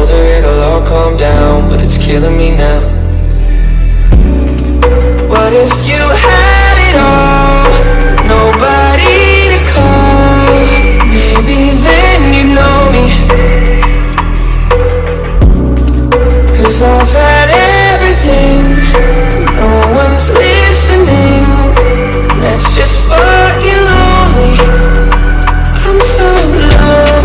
older it'll all calm down, but it's killing me now. What if you had it all, nobody to call? Maybe then you'd know me. 'Cause I've had everything, but no one's listening. That's just fucking lonely. I'm so lonely.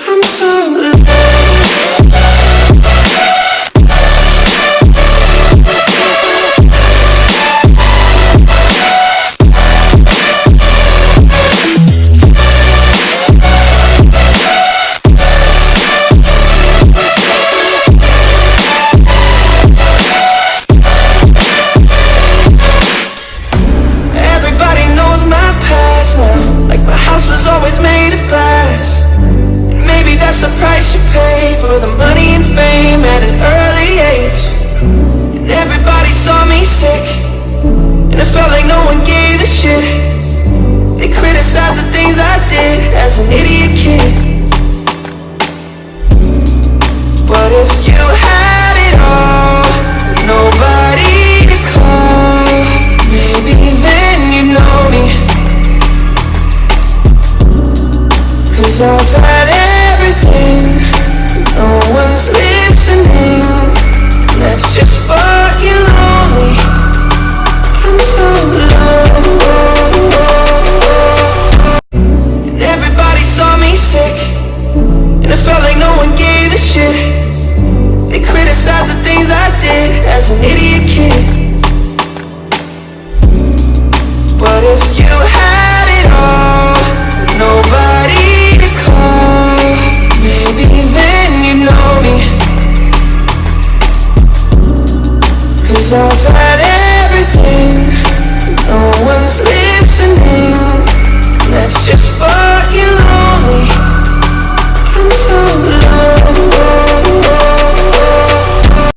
I'm so always made of glass. And maybe that's the price you pay for the money and fame at an early age. And everybody saw me sick, and it felt like no one gave a shit. They criticized the things I did as an idiot kid. But if you had it all, with nobody to call, maybe then you'd know me. 'Cause I've had everything, but no one's listening. And that's just fucking lonely. I'm so lonely. And everybody saw me sick, and it felt like no one gave a shit. They criticized the things I did as an idiot kid. But if you had it all, but nobody to call, maybe then you'd know me. 'Cause I've had everything, but no one's listening.